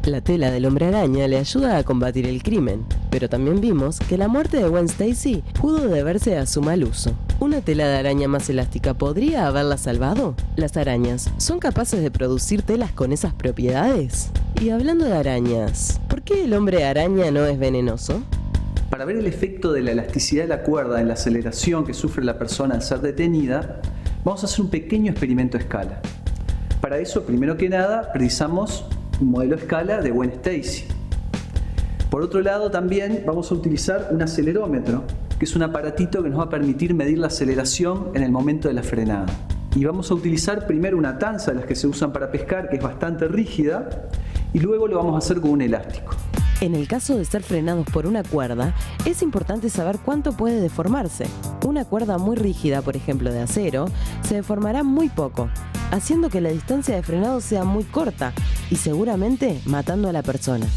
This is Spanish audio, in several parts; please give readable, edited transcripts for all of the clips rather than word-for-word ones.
La tela del hombre araña le ayuda a combatir el crimen, pero también vimos que la muerte de Gwen Stacy pudo deberse a su mal uso. ¿Una tela de araña más elástica podría haberla salvado? ¿Las arañas son capaces de producir telas con esas propiedades? Y hablando de arañas, ¿por qué el hombre araña no es venenoso? Para ver el efecto de la elasticidad de la cuerda en la aceleración que sufre la persona al ser detenida, vamos a hacer un pequeño experimento a escala. Para eso, primero que nada, precisamos un modelo a escala de Gwen Stacy. Por otro lado, también vamos a utilizar un acelerómetro, que es un aparatito que nos va a permitir medir la aceleración en el momento de la frenada. Y vamos a utilizar primero una tanza de las que se usan para pescar, que es bastante rígida, y luego lo vamos a hacer con un elástico. En el caso de ser frenados por una cuerda, es importante saber cuánto puede deformarse. Una cuerda muy rígida, por ejemplo de acero, se deformará muy poco, haciendo que la distancia de frenado sea muy corta y seguramente matando a la persona.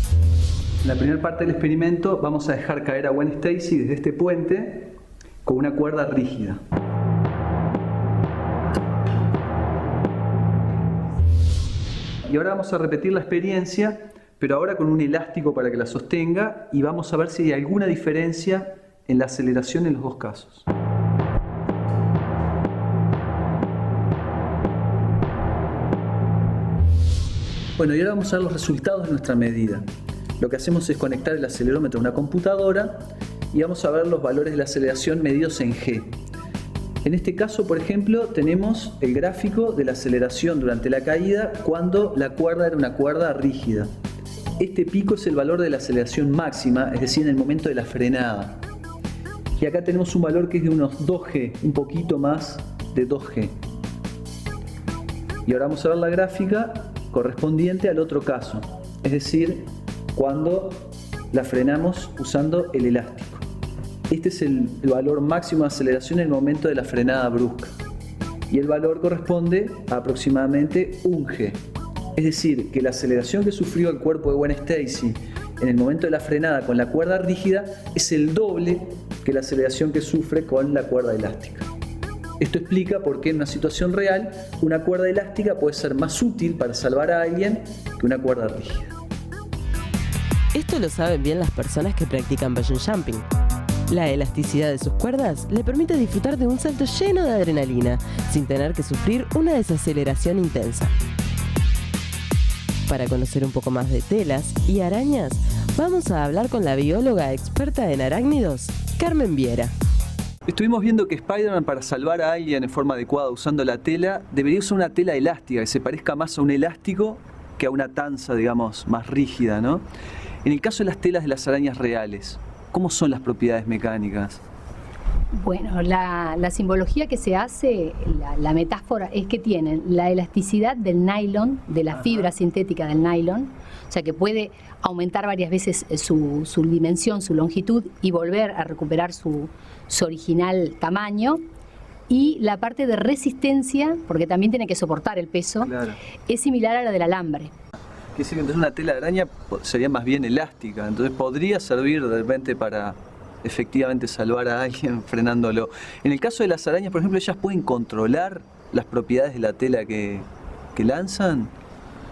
En la primera parte del experimento vamos a dejar caer a Gwen Stacy desde este puente con una cuerda rígida. Y ahora vamos a repetir la experiencia, pero ahora con un elástico para que la sostenga, y vamos a ver si hay alguna diferencia en la aceleración en los dos casos. Bueno, y ahora vamos a ver los resultados de nuestra medida. Lo que hacemos es conectar el acelerómetro a una computadora y vamos a ver los valores de la aceleración medidos en G. En este caso, por ejemplo, tenemos el gráfico de la aceleración durante la caída cuando la cuerda era una cuerda rígida. Este pico es el valor de la aceleración máxima, es decir, en el momento de la frenada. Y acá tenemos un valor que es de unos 2G, un poquito más de 2G. Y ahora vamos a ver la gráfica correspondiente al otro caso, es decir, cuando la frenamos usando el elástico. Este es el valor máximo de aceleración en el momento de la frenada brusca. Y el valor corresponde a aproximadamente 1G. Es decir, que la aceleración que sufrió el cuerpo de Gwen Stacy en el momento de la frenada con la cuerda rígida es el doble que la aceleración que sufre con la cuerda elástica. Esto explica por qué en una situación real una cuerda elástica puede ser más útil para salvar a alguien que una cuerda rígida. Esto lo saben bien las personas que practican bungee jumping. La elasticidad de sus cuerdas le permite disfrutar de un salto lleno de adrenalina, sin tener que sufrir una desaceleración intensa. Para conocer un poco más de telas y arañas, vamos a hablar con la bióloga experta en arácnidos, Carmen Viera. Estuvimos viendo que Spider-Man, para salvar a alguien en forma adecuada usando la tela, debería usar una tela elástica que se parezca más a un elástico que a una tanza, digamos, más rígida, ¿no? En el caso de las telas de las arañas reales, ¿cómo son las propiedades mecánicas? Bueno, la simbología que se hace, la metáfora es que tienen la elasticidad del nylon, de la fibra sintética del nylon, o sea que puede aumentar varias veces su dimensión, su longitud y volver a recuperar su original tamaño. Y la parte de resistencia, porque también tiene que soportar el peso, claro, es similar a la del alambre. Quiere decir que entonces una tela de araña sería más bien elástica, entonces podría servir de repente para efectivamente salvar a alguien frenándolo. En el caso de las arañas, por ejemplo, ¿ellas pueden controlar las propiedades de la tela que lanzan?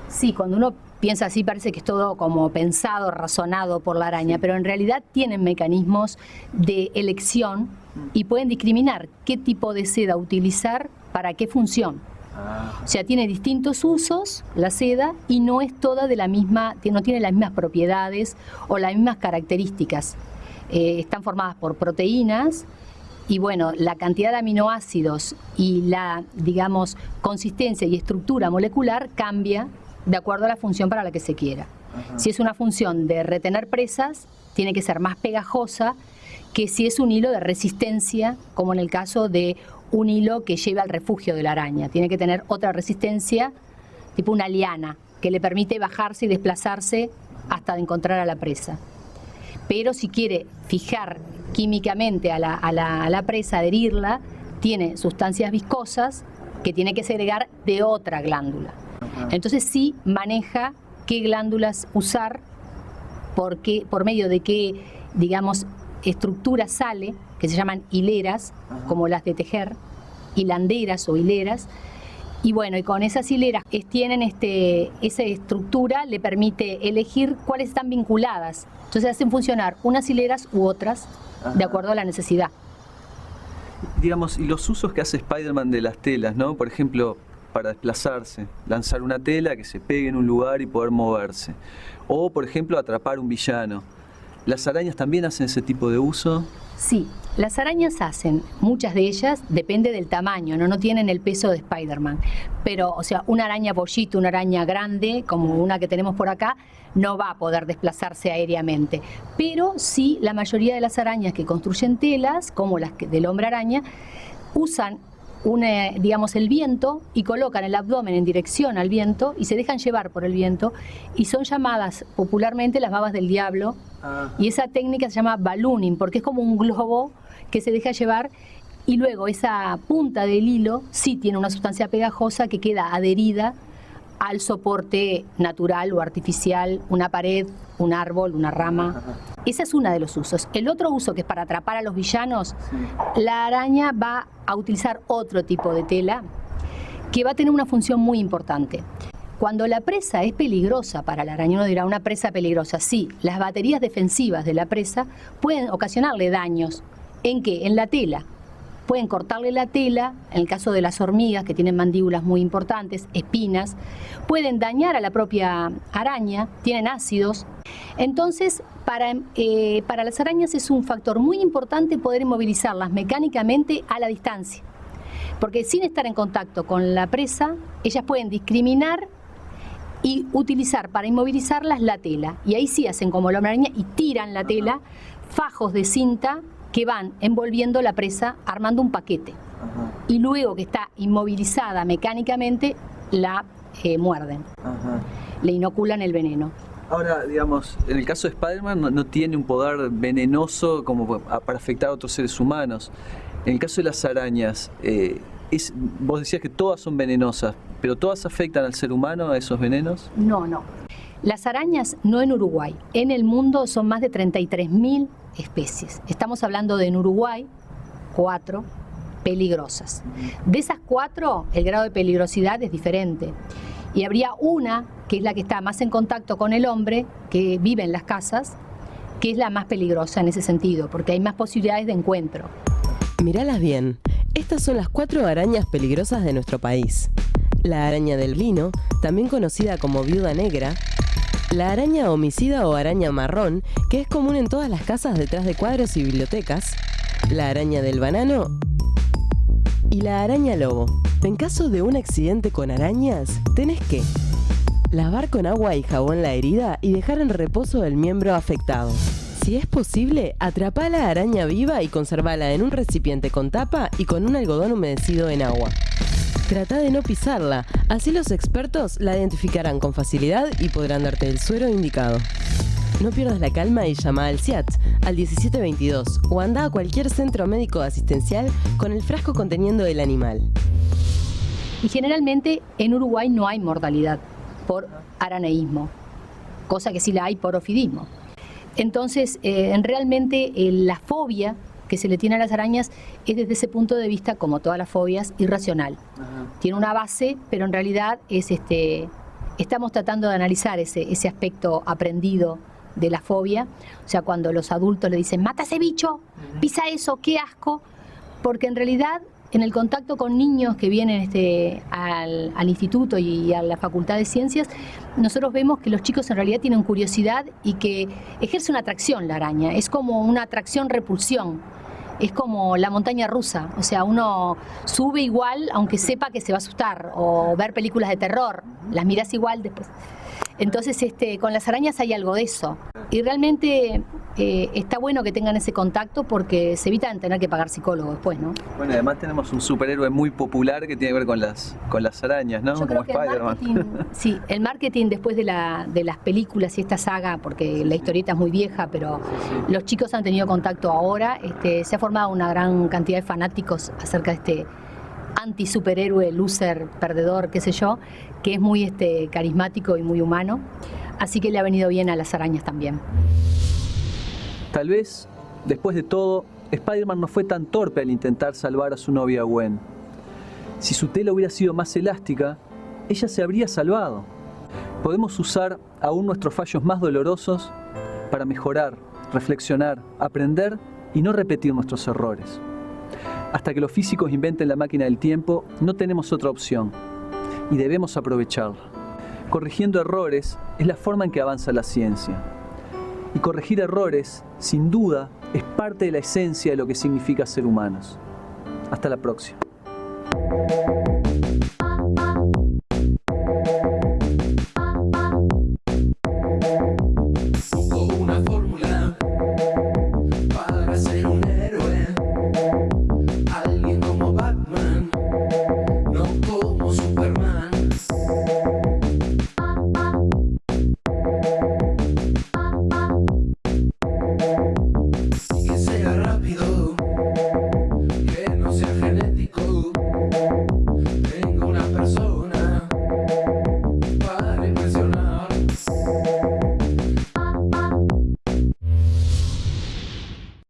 Sí, cuando uno piensa así parece que es todo como pensado, razonado por la araña, pero en realidad tienen mecanismos de elección y pueden discriminar qué tipo de seda utilizar para qué función. O sea, tiene distintos usos la seda y no es toda de la misma, no tiene las mismas propiedades o las mismas características. Están formadas por proteínas y bueno, la cantidad de aminoácidos y la, digamos, consistencia y estructura molecular cambia de acuerdo a la función para la que se quiera. Si es una función de retener presas, tiene que ser más pegajosa que si es un hilo de resistencia, como en el caso de un hilo que lleve al refugio de la araña. Tiene que tener otra resistencia, tipo una liana, que le permite bajarse y desplazarse hasta encontrar a la presa. Pero si quiere fijar químicamente a la presa, adherirla, tiene sustancias viscosas que tiene que segregar de otra glándula. Entonces sí maneja qué glándulas usar, por medio de qué, digamos, estructura sale, que se llaman hileras, como las de tejer, hilanderas o hileras, Y bueno, y con esas hileras tienen esa estructura, le permite elegir cuáles están vinculadas. Entonces hacen funcionar unas hileras u otras de acuerdo a la necesidad. Digamos, y los usos que hace Spider-Man de las telas, ¿no? Por ejemplo, para desplazarse, lanzar una tela que se pegue en un lugar y poder moverse. O, por ejemplo, atrapar un villano. ¿Las arañas también hacen ese tipo de uso? Sí, las arañas hacen, muchas de ellas, depende del tamaño, no tienen el peso de Spider-Man. Pero, o sea, una araña pollito, una araña grande, como una que tenemos por acá, no va a poder desplazarse aéreamente. Pero sí, la mayoría de las arañas que construyen telas, como las del hombre araña, usan digamos, el viento y colocan el abdomen en dirección al viento y se dejan llevar por el viento, y son llamadas popularmente las babas del diablo. Y esa técnica se llama ballooning, porque es como un globo que se deja llevar, y luego esa punta del hilo sí tiene una sustancia pegajosa que queda adherida al soporte natural o artificial, una pared, un árbol, una rama. Ese es uno de los usos. El otro uso, que es para atrapar a los villanos, la araña va a utilizar otro tipo de tela que va a tener una función muy importante. Cuando la presa es peligrosa para la araña, uno dirá, una presa peligrosa. Sí, las baterías defensivas de la presa pueden ocasionarle daños. ¿En qué? En la tela. Pueden cortarle la tela, en el caso de las hormigas, que tienen mandíbulas muy importantes, espinas, pueden dañar a la propia araña, tienen ácidos. Entonces, para las arañas es un factor muy importante poder inmovilizarlas mecánicamente a la distancia, porque sin estar en contacto con la presa, ellas pueden discriminar y utilizar para inmovilizarlas la tela. Y ahí sí hacen como la hombre araña y tiran la tela, fajos de cinta que van envolviendo la presa, armando un paquete. Y luego que está inmovilizada mecánicamente, la muerden. Le inoculan el veneno. Ahora, digamos, en el caso de Spider-Man no tiene un poder venenoso como para afectar a otros seres humanos. En el caso de las arañas, vos decías que todas son venenosas, ¿pero todas afectan al ser humano, a esos venenos? No. Las arañas, no en Uruguay, en el mundo son más de 33.000 especies. Estamos hablando de en Uruguay, 4 peligrosas. De esas 4, el grado de peligrosidad es diferente. Y habría una, que es la que está más en contacto con el hombre, que vive en las casas, que es la más peligrosa en ese sentido, porque hay más posibilidades de encuentro. Míralas bien. Estas son las 4 arañas peligrosas de nuestro país. La araña del lino, también conocida como viuda negra. La araña homicida o araña marrón, que es común en todas las casas detrás de cuadros y bibliotecas. La araña del banano y la araña lobo. En caso de un accidente con arañas, tenés que lavar con agua y jabón la herida y dejar en reposo el miembro afectado. Si es posible, atrapá la araña viva y conservala en un recipiente con tapa y con un algodón humedecido en agua. Trata de no pisarla, así los expertos la identificarán con facilidad y podrán darte el suero indicado. No pierdas la calma y llama al CIAT, al 1722, o anda a cualquier centro médico asistencial con el frasco conteniendo el animal. Y generalmente en Uruguay no hay mortalidad por araneísmo, cosa que sí la hay por ofidismo. Entonces, realmente la fobia que se le tiene a las arañas es, desde ese punto de vista, como todas las fobias, irracional. Tiene una base, pero en realidad es estamos tratando de analizar ese aspecto aprendido de la fobia. O sea, cuando los adultos le dicen, mata ese bicho, pisa eso, qué asco, porque en realidad en el contacto con niños que vienen al instituto y a la Facultad de Ciencias, nosotros vemos que los chicos en realidad tienen curiosidad y que ejerce una atracción la araña. Es como una atracción-repulsión. Es como la montaña rusa. O sea, uno sube igual aunque sepa que se va a asustar. O ver películas de terror. Las mirás igual después. Entonces, con las arañas hay algo de eso. Y realmente está bueno que tengan ese contacto porque se evitan tener que pagar psicólogo después, ¿no? Bueno, además tenemos un superhéroe muy popular que tiene que ver con las arañas, ¿no? Yo creo que el marketing después de las películas y esta saga, porque la historieta es muy vieja, pero los chicos han tenido contacto ahora, se ha formado una gran cantidad de fanáticos acerca de este anti-superhéroe, loser, perdedor, qué sé yo, que es muy carismático y muy humano. Así que le ha venido bien a las arañas también. Tal vez, después de todo, Spider-Man no fue tan torpe al intentar salvar a su novia Gwen. Si su tela hubiera sido más elástica, ella se habría salvado. Podemos usar aún nuestros fallos más dolorosos para mejorar, reflexionar, aprender y no repetir nuestros errores. Hasta que los físicos inventen la máquina del tiempo, no tenemos otra opción y debemos aprovecharla. Corrigiendo errores es la forma en que avanza la ciencia. Y corregir errores, sin duda, es parte de la esencia de lo que significa ser humanos. Hasta la próxima.